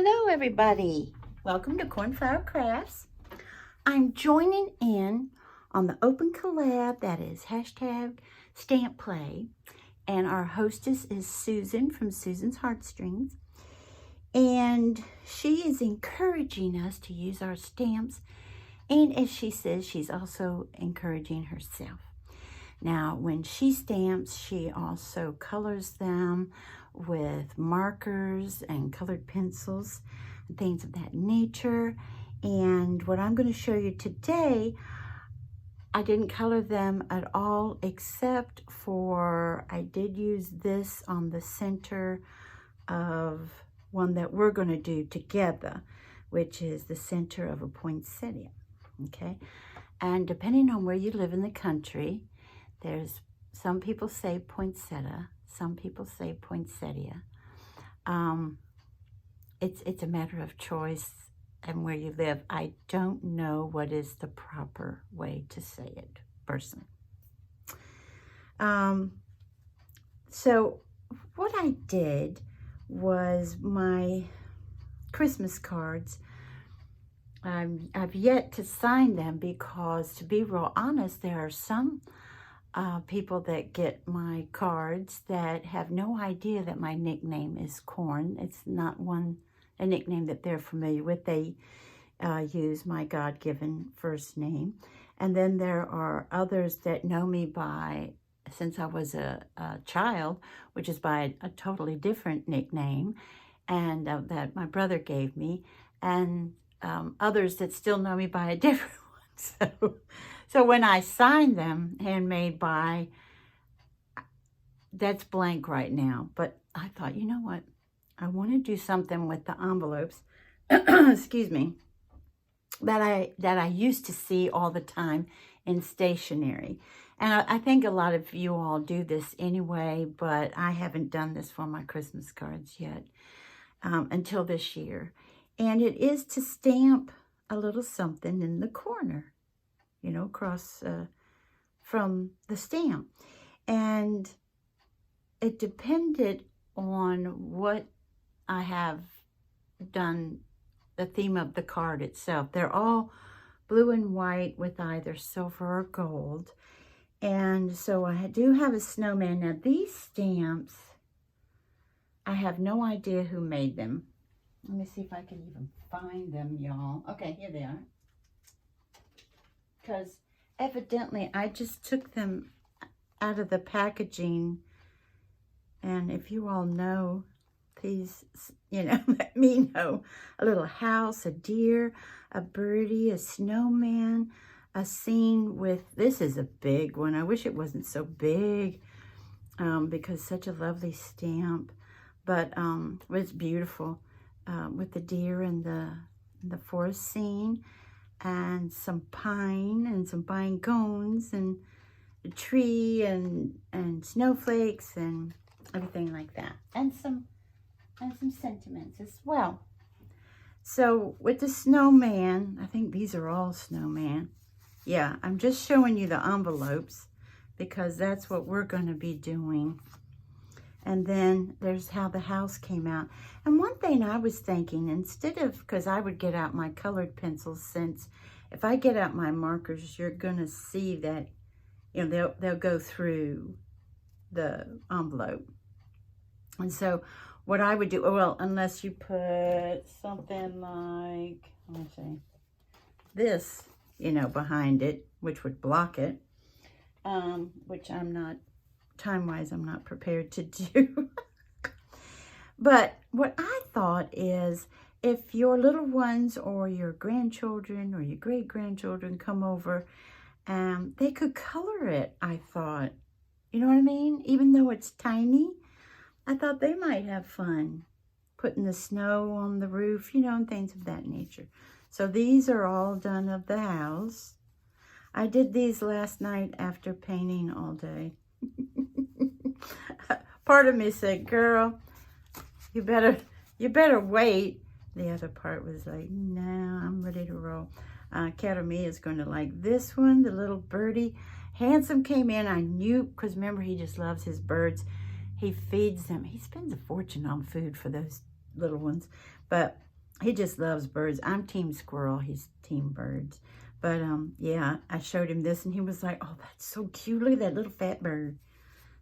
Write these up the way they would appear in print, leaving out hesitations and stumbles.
Hello everybody, welcome to Cornflower Crafts. I'm joining in on the open collab that is hashtag stamp play, and our hostess is Susan from Susan's Heartstrings, and she is encouraging us to use our stamps, and as she says, she's also encouraging herself. Now, when she stamps, she also colors them with markers and colored pencils and things of that nature. And what I'm going to show you today, I didn't color them at all, except for I did use this on the center of one that we're going to do together, which is the center of a poinsettia. Okay, and depending on where you live in the country, there's some people say poinsettia, some people say poinsettia. It's a matter of choice and where you live. I don't know what is the proper way to say it, personally. So what I did was my Christmas cards. I've yet to sign them because, to be real honest, there are some people that get my cards that have no idea that my nickname is Corn. It's not a nickname that they're familiar with. They use my God-given first name. And then there are others that know me by, since I was a child, which is by a totally different nickname, and that my brother gave me, and others that still know me by a different one. So when I sign them, handmade by, that's blank right now. But I thought, you know what? I want to do something with the envelopes, excuse me, that I used to see all the time in stationery. And I think a lot of you all do this anyway, but I haven't done this for my Christmas cards yet until this year. And it is to stamp a little something in the corner, you know, across from the stamp. And it depended on what I have done, the theme of the card itself. They're all blue and white with either silver or gold. And so I do have a snowman. Now these stamps, I have no idea who made them. Let me see if I can even find them, y'all. Okay, here they are. Because evidently I just took them out of the packaging, and if you all know, please, you know, let me know. A little house, a deer, a birdie, a snowman, a scene with, this is a big one. I wish it wasn't so big because such a lovely stamp, but it's beautiful with the deer and the forest scene, and some pine and some pine cones and a tree and snowflakes and everything like that, and some sentiments as well. So with the snowman, I think these are all snowman. Yeah, I'm just showing you the envelopes because that's what we're going to be doing. And then there's how the house came out. And one thing I was thinking, instead of, because I would get out my colored pencils, since if I get out my markers, you're going to see that, you know, they'll go through the envelope. And so what I would do, well, unless you put something like, let's see, this, you know, behind it, which would block it, which I'm not, time-wise, I'm not prepared to do. But what I thought is, if your little ones or your grandchildren or your great-grandchildren come over, they could color it, I thought. You know what I mean? Even though it's tiny, I thought they might have fun putting the snow on the roof, you know, and things of that nature. So these are all done of the house. I did these last night after painting all day. Part of me said, girl, you better wait. The other part was like, no, I'm ready to roll. Academy is going to like this one, the little birdie. Handsome came in. I knew, because remember, he just loves his birds. He feeds them. He spends a fortune on food for those little ones. But He just loves birds. I'm team squirrel. He's team birds. But, yeah, I showed him this, and he was like, oh, that's so cute. Look at that little fat bird.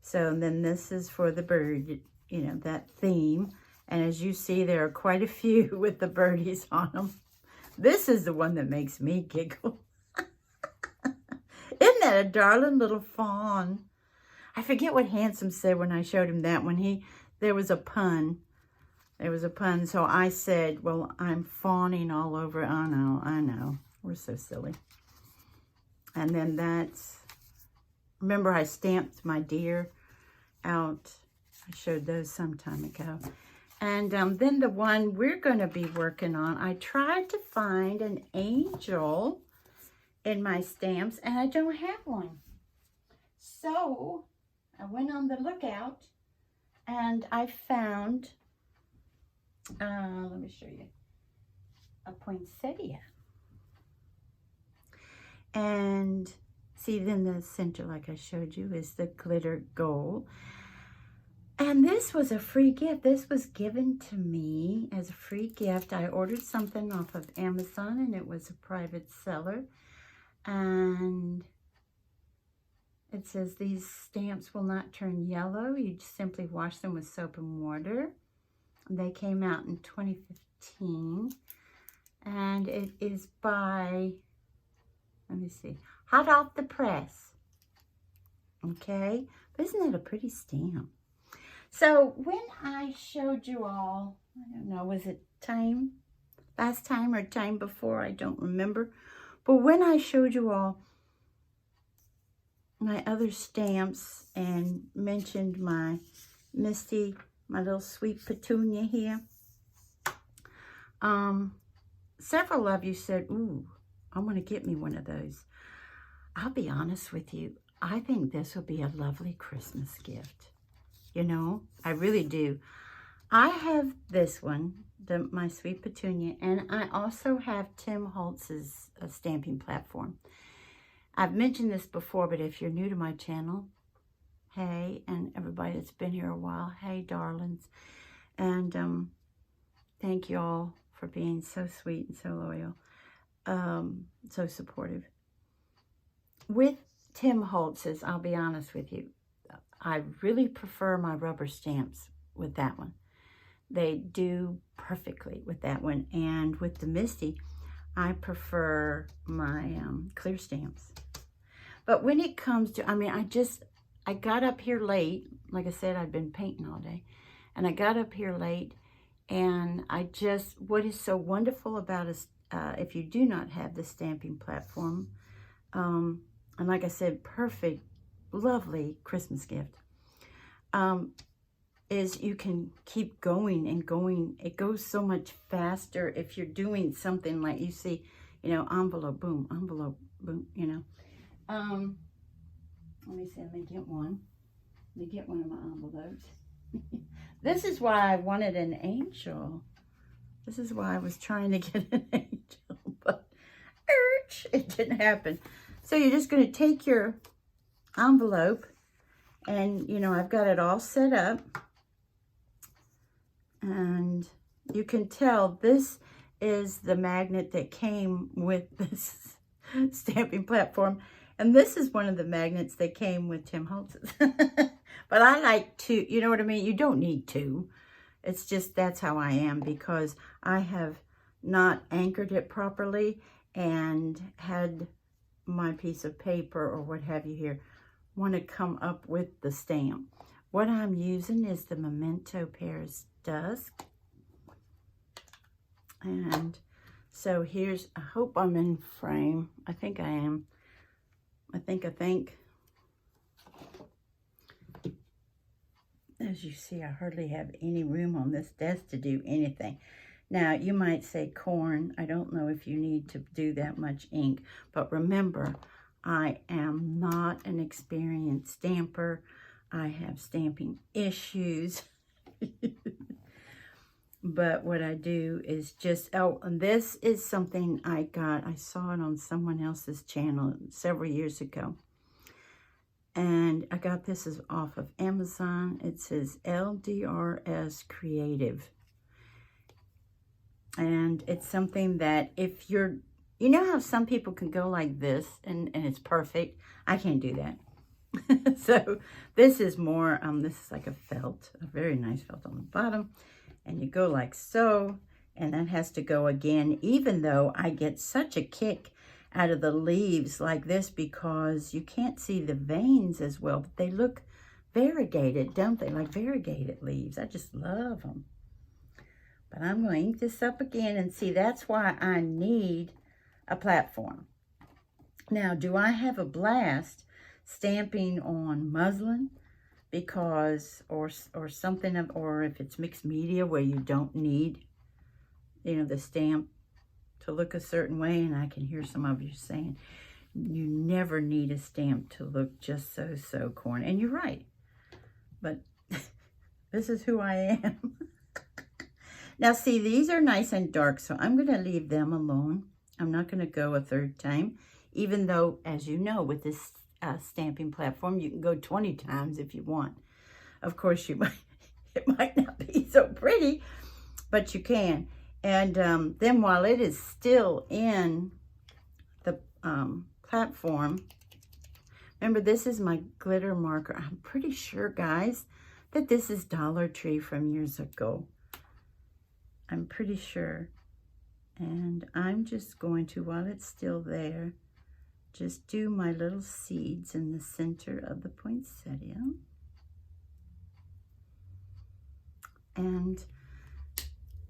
So, and then this is for the bird, you know, that theme. And as you see, there are quite a few with the birdies on them. This is the one that makes me giggle. Isn't that a darling little fawn? I forget what Handsome said when I showed him that one. There was a pun. There was a pun. So I said, well, I'm fawning all over. I know. We're so silly. And then that's, remember I stamped my deer out. I showed those some time ago. And then the one we're going to be working on, I tried to find an angel in my stamps, and I don't have one. So I went on the lookout, and I found, let me show you, a poinsettia. And see, then the center, like I showed you, is the glitter gold. And this was a free gift. This was given to me as a free gift. I ordered something off of Amazon, and it was a private seller. And it says these stamps will not turn yellow. You just simply wash them with soap and water. They came out in 2015. And it is by, let me see, hot off the press. Okay, but isn't that a pretty stamp? So when I showed you all, I don't know, was it last time or time before? I don't remember. But when I showed you all my other stamps and mentioned my Misty, my little sweet petunia here, several of you said, ooh, I want to get me one of those. I'll be honest with you. I think this will be a lovely Christmas gift. You know, I really do. I have this one, my sweet petunia, and I also have Tim Holtz's stamping platform. I've mentioned this before, but if you're new to my channel, hey, and everybody that's been here a while, hey, darlings. And thank you all for being so sweet and so loyal, so supportive. With Tim Holtz's, I'll be honest with you, I really prefer my rubber stamps with that one. They do perfectly with that one. And with the Misty, I prefer my clear stamps. But when it comes to, I mean, I got up here late. Like I said, I've been painting all day. And I got up here late. And what is so wonderful about us, if you do not have the stamping platform, and like I said, perfect, lovely Christmas gift, is you can keep going and going. It goes so much faster if you're doing something like you see, you know, envelope, boom, you know. Let me see, let me get one. Let me get one of my envelopes. This is why I wanted an angel. This is why I was trying to get an angel, but it didn't happen. So you're just going to take your envelope, and you know, I've got it all set up, and you can tell this is the magnet that came with this stamping platform, and this is one of the magnets that came with Tim Holtz's. But I like two, you know what I mean? You don't need two. It's just, that's how I am, because I have not anchored it properly and had my piece of paper or what have you here want to come up with the stamp. What I'm using is the Memento Paris Dusk. And so here's, I hope I'm in frame. I think I am. I think. As you see, I hardly have any room on this desk to do anything. Now, you might say, Corn, I don't know if you need to do that much ink. But remember, I am not an experienced stamper. I have stamping issues. But what I do is just, oh, and this is something I saw it on someone else's channel several years ago. And I got this off of Amazon. It says LDRS Creative. And it's something that if you're, you know how some people can go like this and it's perfect? I can't do that. So this is more, this is like a felt, a very nice felt on the bottom. And you go like so, and that has to go again, even though I get such a kick out of the leaves like this because you can't see the veins as well, but they look variegated, don't they? Like variegated leaves. I just love them. But I'm going to ink this up again, and see, that's why I need a platform. Now, do I have a blast stamping on muslin? Because, or something, or if it's mixed media where you don't need, you know, the stamp to look a certain way, and I can hear some of you saying, you never need a stamp to look just so corny. And you're right, but this is who I am. Now, see, these are nice and dark, so I'm going to leave them alone. I'm not going to go a third time, even though, as you know, with this stamping platform, you can go 20 times if you want. Of course, you might, it might not be so pretty, but you can. And then while it is still in the platform, remember, this is my glitter marker. I'm pretty sure, guys, that this is Dollar Tree from years ago. I'm pretty sure. And I'm just going to, while it's still there, just do my little seeds in the center of the poinsettia. And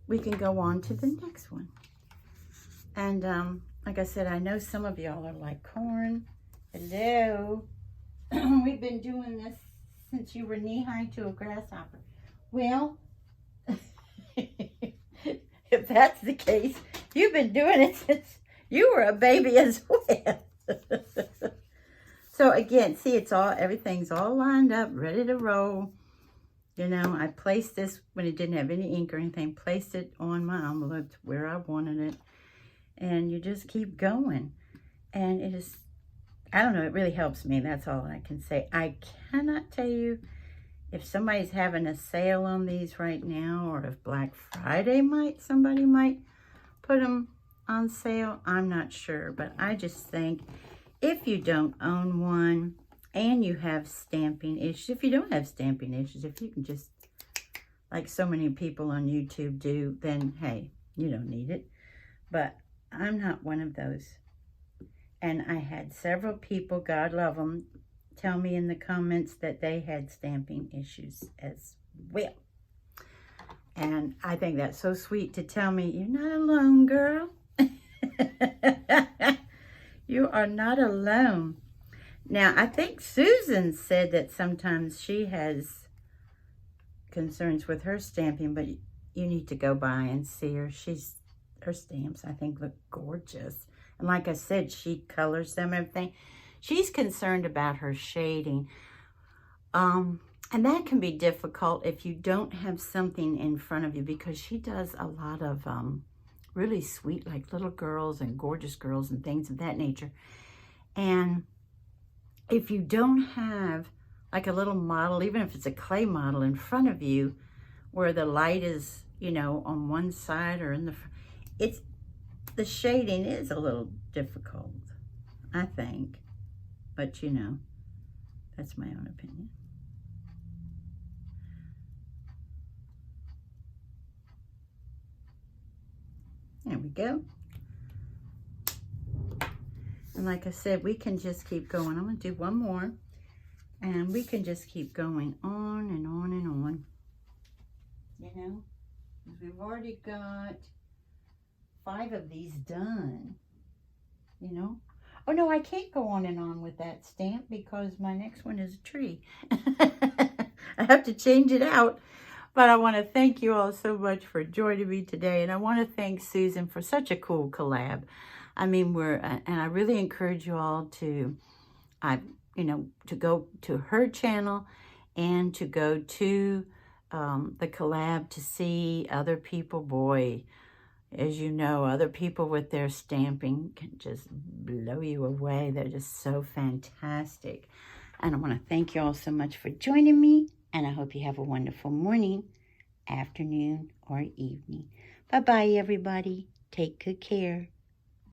we can go on to the next one. And like I said, I know some of y'all are like, Corn, hello. We've been doing this since you were knee-high to a grasshopper. Well, if that's the case, you've been doing it since you were a baby as well. So again, see, it's all, everything's all lined up, ready to roll. You know, I placed this when it didn't have any ink or anything, placed it on my envelope where I wanted it. And you just keep going. And it is, I don't know, it really helps me. That's all I can say. I cannot tell you if somebody's having a sale on these right now, or if Black Friday somebody might put them on sale. I'm not sure, but I just think if you don't own one and you have stamping issues, if you don't have stamping issues, if you can just, like so many people on YouTube do, then hey, you don't need it. But I'm not one of those. And I had several people, God love them, tell me in the comments that they had stamping issues as well. And I think that's so sweet to tell me, you're not alone, girl. You are not alone. Now, I think Susan said that sometimes she has concerns with her stamping, but you need to go by and see her. Her stamps, I think, look gorgeous. And like I said, she colors them, everything. She's concerned about her shading. And that can be difficult if you don't have something in front of you, because she does a lot of really sweet, like little girls and gorgeous girls and things of that nature. And if you don't have like a little model, even if it's a clay model in front of you, where the light is, you know, on one side or in the front, the shading is a little difficult, I think. But, you know, that's my own opinion. There we go. And like I said, we can just keep going. I'm going to do one more. And we can just keep going on and on and on. You know, we've already got 5 of these done. You know. Oh, no, I can't go on and on with that stamp because my next one is a tree. I have to change it out. But I want to thank you all so much for joining me today. And I want to thank Susan for such a cool collab. I mean, and I really encourage you all to, you know, to go to her channel and to go to the collab to see other people. Boy, as you know, other people with their stamping can just blow you away. They're just so fantastic. And I want to thank you all so much for joining me. And I hope you have a wonderful morning, afternoon, or evening. Bye-bye, everybody. Take good care.